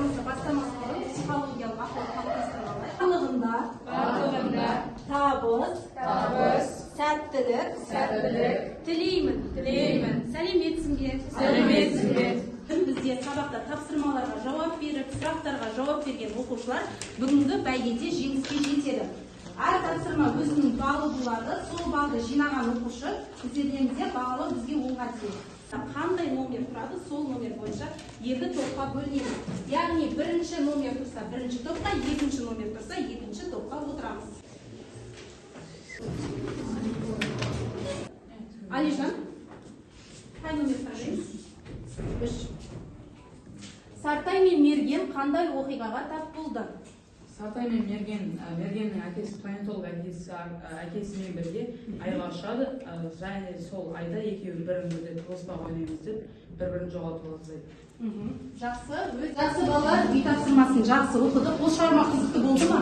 сабағымызды бастамас бұрын психологиялық ахуал қалыптастырып алайық. Барлығында табыс, сәттілік тілеймін. Сәлеметсіңдер. Бізде сабақта тапсырмаларға жауап беріп, сұрақтарға жауап берген оқушылар бүгінгі бәйгеде жеңіске жетеді. Әр тапсырма өзінің балы болады, сол балды жинаған оқушы біздерден бағалау бізге оңға тиеді. Қандай номер тұрады, сол номер бойынша екі топқа бөлінеді. Яғни бірінші номер тұрса бірінші топқа, екінші номер тұрса екінші топқа отырамыз. Алижан, қай номер таңдаймыз? 3. Сартай мен Мерген қандай оқиғаға тап болды? Сартай мен Мергеннің әкесі планетолог әкесімен бірге айға ұшады, және сол айда екеуі бір-біріне тығыспақ ойнаймыз деп бір-бірін жоғалтып алады. Жақсы балалар, үй тапсырмасын жақсы оқыды. Бұл шығарма қызықты болды ма?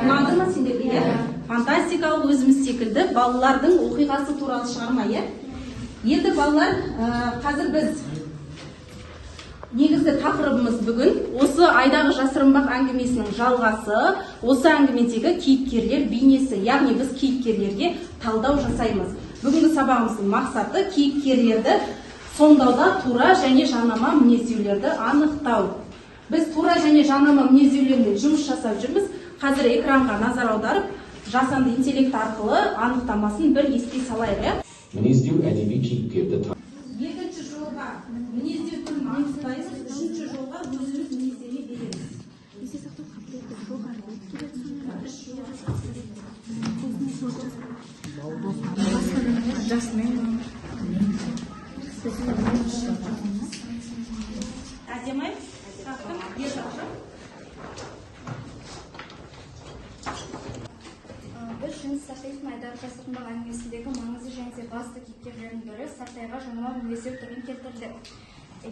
Ұнады ма сендерге? Фантастикалық өзіміз секілді балалардың оқиғасы туралы шығарма, е? Енді балалар, қазір біз негізгі тақырыбымыз бүгін осы айдағы жасырынбақ әңгімесінің жалғасы, осы әңгімедегі кейіпкерлер бейнесі, яғни біз кейіпкерлерге талдау жасаймыз. Бүгінгі сабағымыздың мақсаты кейіпкерлерді сомдауда тура және жанама мінездеулерді анықтау. Біз тура және жанама мінездеулермен жұмыс жасап жүрміз. Қазір экранға назар аударып, жасанды интеллект арқылы анықтамасын бір еске салайық. Мінездеу әдеби кейіпкерді Екінші жолға мінездеу түрін анықтаймыз, үшінші жолға өзіміз мінездеме береміз. Әдемі? Біз Жүніс Сартаевтың айдағы жасырынбақ әңгімесіндегі маңызды және басты кейіпкерлердің бірі Сартайға жанама мінездеу түрін келтірдік.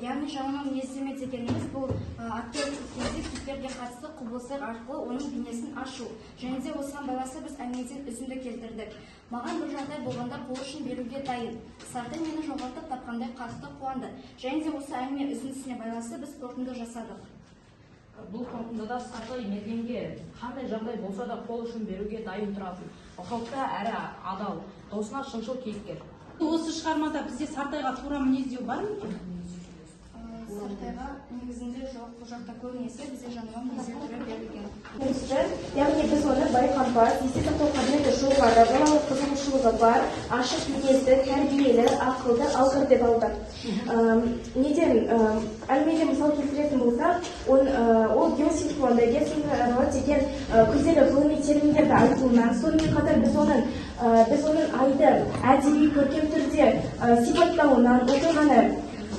Яғни жанама мінездеме дегеніміз бұл актер кейіпкерге қатысты құбылыстар арқылы оның бейнесін ашу. Және де осыған байланысты біз әңгімеден үзінді келтірдік. Маған бір жағдай болғанда қол ұшын беруге дайын. Сартай мені жоғалтып тапқандай қатты қуанды. Және де осы әңгіме үзіндісіне байланысты біз қорытынды жасадық. Бұл қорытындыда Сартай Мергенге қандай жағдай болса да қол ұшын беруге дайын тұратын, ықылықты әрі адал, досына шыншыл кейіпкер. Осы шығармада бізде Сартайға тура мінездеу бар ма? Сартайға негізінде жоқ, бұл жақта көбінесе бізде жанама мінездеу түрі берілген. Яғни біз оны байқампаз, есте сақтау қабілеті жоғары, балалық қызығушылығы бар, ашық мінезді, тәрбиелі, ақылды, алғыр деп алдық. Неден әңгімеге мысал келтіретін болсақ, ол геосинхронды деген күрделі ғылыми терминдерді айтуынан, сонымен қатар біз оның айды әдеби көркем түрде сипаттауынан,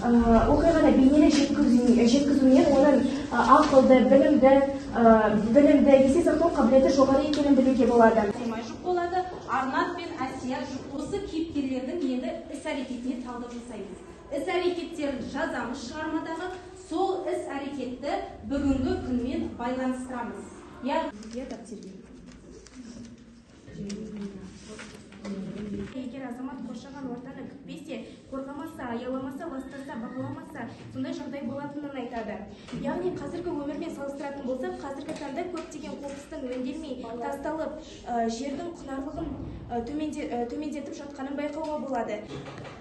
оқиғаны бейнелі жеткізуінен оның ақылды, білімді, есте сақтау қабілеті жоғары екенін білуге болады. Жұп болады, Арнат пен Әсия жұп. Осы кейіпкерлердің енді іс-әрекетіне талдау жасаймыз. Іс-әрекеттерін жазамыз шығармадағы, сол іс-әрекетті бүгінгі күнмен байланыстырамыз. Егер азамат қоршаған ортаны күтпесе, қорғамаса, аяламаса, ластаса, бағаламаса, сондай жағдай болатынын айтады. Яғни қазіргі өмірмен салыстыратын болсақ, қазіргі таңда көптеген қоқыстың өңделмей тасталып, жердің құнарлығын төмендетіп жатқанын байқауға болады.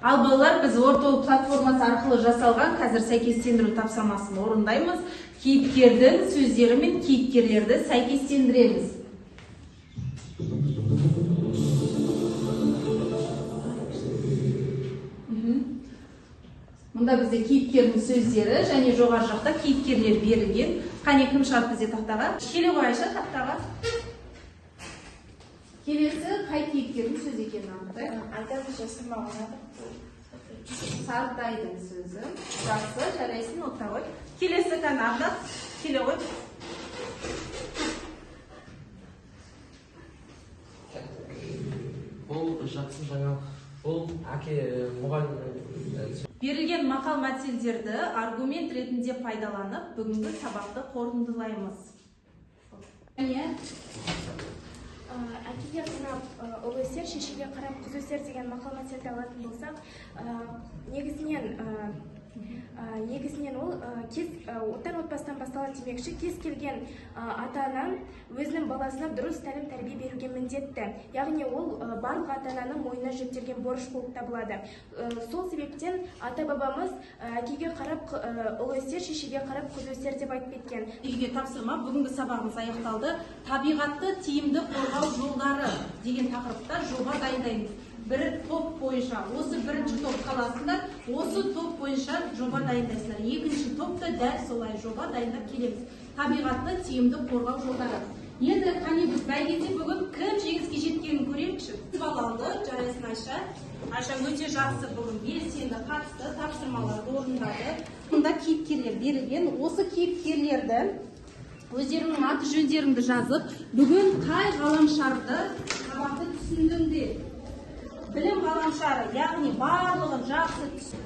Ал балалар, біз ортол платформасы арқылы жасалған қазір сәйкестендіру тапсырмасын орындаймыз. Кейіпкердің сөздері мен кейіпкерлерді сәйкестендіреміз. Мұнда бізде кейіпкердің сөздері және жоғары жақта кейіпкерлер берілген. Қане кім шығады бізде тақтаға? Келе қойшы тақтаға. Келесі қай кейіпкердің сөзі екенін анықтайық. Айдағы жасырма ойнады. Сартайдың сөзі. Жақсы, жарайсын, отта қой. Келесі кәні Ардақ, келе қой. Бұл жақсы жаңалық. Бұл әке мұғалім. Берілген мақал мәтелдерді аргумент ретінде пайдаланып, бүгінгі сабақты қорытындылаймыз. Әкеге қарап ұлы өсер, шешеге қарап қыз өсер деген мақал мәтелді алатын болсақ, негізінен негізінен ол отан отбасынан басталады демекші, кез келген ата-ана өзінің баласына дұрыс тәлім тәрбие беруге міндетті. Яғни ол барлық ата-ананың мойнына жүктелген борыш болып табылады. Сол себептен ата-бабамыз әкеге қарап ұл өсер, шешеге қарап қыз өсер деп айтып кеткен. Үйге тапсырма, бүгінгі сабағымыз аяқталды. Табиғатты тиімді қорғау жолдары деген тақырыпта жоба дайындаймыз. Бір топ бойынша, осы бірінші топ қаласында, осы топ бойынша жоба дайындайсыздар. Екінші топта дәл солай жоба дайындап келеміз. Табиғатты тиімді қорғау жолдары. Енді қане біз бәйгеде бүгін кім жеңіске жеткенін көремікші. Балалды, жарайсын Айша. Айша өте жақсы бүгін белсенді қатысты, тапсырмаларды орындады. Мұнда кейіпкерлер берілген. Осы кейіпкерлерді өздерінің аты жөндеріңді жазып, бүгін қай ғаламшарды сабақты түсіндіңдер? Білім ғаламшары, яғни барлығын жақсы түсін.